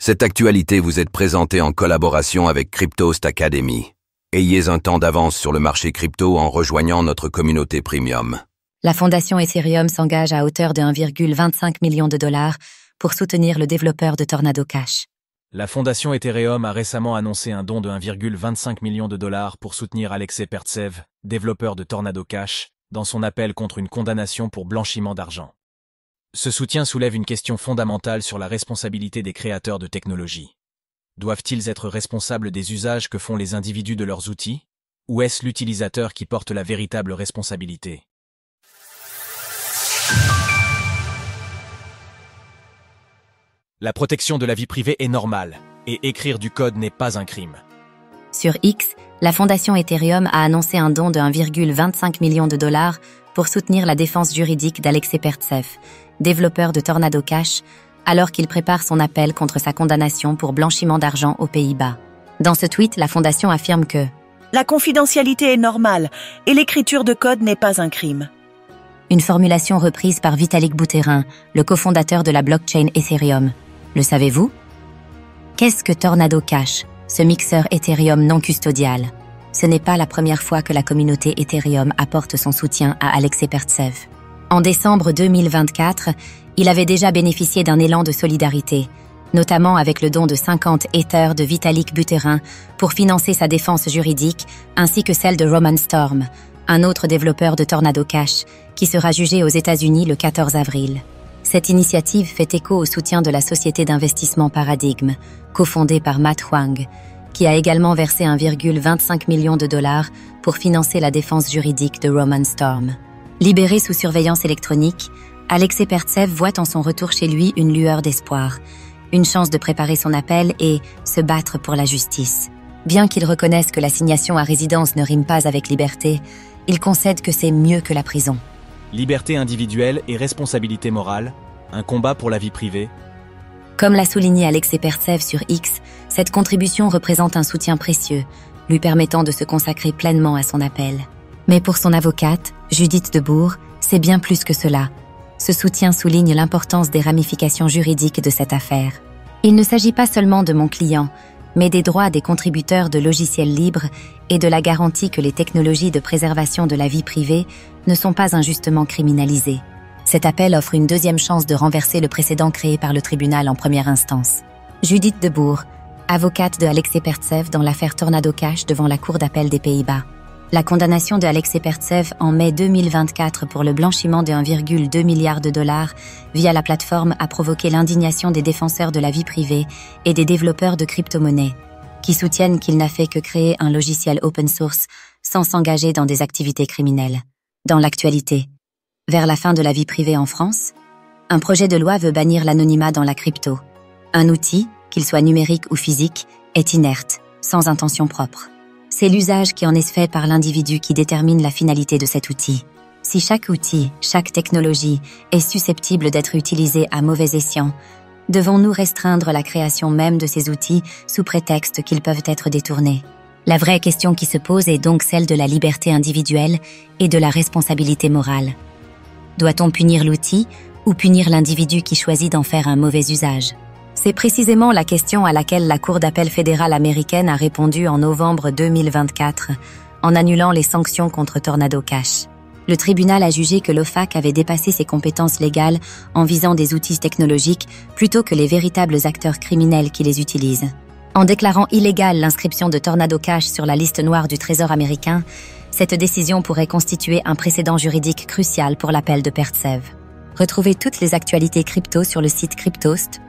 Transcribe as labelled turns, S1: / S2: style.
S1: Cette actualité vous est présentée en collaboration avec Cryptost Academy. Ayez un temps d'avance sur le marché crypto en rejoignant notre communauté premium.
S2: La fondation Ethereum s'engage à hauteur de 1,25 million de dollars pour soutenir le développeur de Tornado Cash.
S3: La fondation Ethereum a récemment annoncé un don de 1,25 million de dollars pour soutenir Alexei Pertsev, développeur de Tornado Cash, dans son appel contre une condamnation pour blanchiment d'argent. Ce soutien soulève une question fondamentale sur la responsabilité des créateurs de technologies. Doivent-ils être responsables des usages que font les individus de leurs outils? Ou est-ce l'utilisateur qui porte la véritable responsabilité? La protection de la vie privée est normale, et écrire du code n'est pas un crime.
S2: Sur X, la fondation Ethereum a annoncé un don de 1,25 million de dollars pour soutenir la défense juridique d'Alexei Pertsev, développeur de Tornado Cash, alors qu'il prépare son appel contre sa condamnation pour blanchiment d'argent aux Pays-Bas. Dans ce tweet, la fondation affirme que
S4: la confidentialité est normale et l'écriture de code n'est pas un crime.
S2: Une formulation reprise par Vitalik Buterin, le cofondateur de la blockchain Ethereum. Le savez-vous? Qu'est-ce que Tornado Cash, ce mixeur Ethereum non custodial? Ce n'est pas la première fois que la communauté Ethereum apporte son soutien à Alexei Pertsev. En décembre 2024, il avait déjà bénéficié d'un élan de solidarité, notamment avec le don de 50 Ethers de Vitalik Buterin pour financer sa défense juridique, ainsi que celle de Roman Storm, un autre développeur de Tornado Cash, qui sera jugé aux États-Unis le 14 avril. Cette initiative fait écho au soutien de la société d'investissement Paradigm, cofondée par Matt Huang, qui a également versé 1,25 million de dollars pour financer la défense juridique de Roman Storm. Libéré sous surveillance électronique, Alexei Pertsev voit en son retour chez lui une lueur d'espoir, une chance de préparer son appel et se battre pour la justice. Bien qu'il reconnaisse que l'assignation à résidence ne rime pas avec liberté, il concède que c'est mieux que la prison.
S3: Liberté individuelle et responsabilité morale, un combat pour la vie privée.
S2: Comme l'a souligné Alexei Pertsev sur X, cette contribution représente un soutien précieux, lui permettant de se consacrer pleinement à son appel. Mais pour son avocate, Judith Debourg, c'est bien plus que cela. Ce soutien souligne l'importance des ramifications juridiques de cette affaire. Il ne s'agit pas seulement de mon client, mais des droits des contributeurs de logiciels libres et de la garantie que les technologies de préservation de la vie privée ne sont pas injustement criminalisées. Cet appel offre une deuxième chance de renverser le précédent créé par le tribunal en première instance. Judith Debourg, avocate de Alexei Pertsev dans l'affaire Tornado Cash devant la Cour d'appel des Pays-Bas. La condamnation de Alexei Pertsev en mai 2024 pour le blanchiment de 1,2 milliard de dollars via la plateforme a provoqué l'indignation des défenseurs de la vie privée et des développeurs de crypto-monnaies, qui soutiennent qu'il n'a fait que créer un logiciel open source sans s'engager dans des activités criminelles. Dans l'actualité, vers la fin de la vie privée en France, un projet de loi veut bannir l'anonymat dans la crypto. Un outil, qu'il soit numérique ou physique, est inerte, sans intention propre. C'est l'usage qui en est fait par l'individu qui détermine la finalité de cet outil. Si chaque outil, chaque technologie est susceptible d'être utilisée à mauvais escient, devons-nous restreindre la création même de ces outils sous prétexte qu'ils peuvent être détournés? La vraie question qui se pose est donc celle de la liberté individuelle et de la responsabilité morale. Doit-on punir l'outil ou punir l'individu qui choisit d'en faire un mauvais usage? C'est précisément la question à laquelle la Cour d'appel fédérale américaine a répondu en novembre 2024, en annulant les sanctions contre Tornado Cash. Le tribunal a jugé que l'OFAC avait dépassé ses compétences légales en visant des outils technologiques plutôt que les véritables acteurs criminels qui les utilisent. En déclarant illégale l'inscription de Tornado Cash sur la liste noire du Trésor américain, cette décision pourrait constituer un précédent juridique crucial pour l'appel de Pertsev. Retrouvez toutes les actualités crypto sur le site cryptost.fr.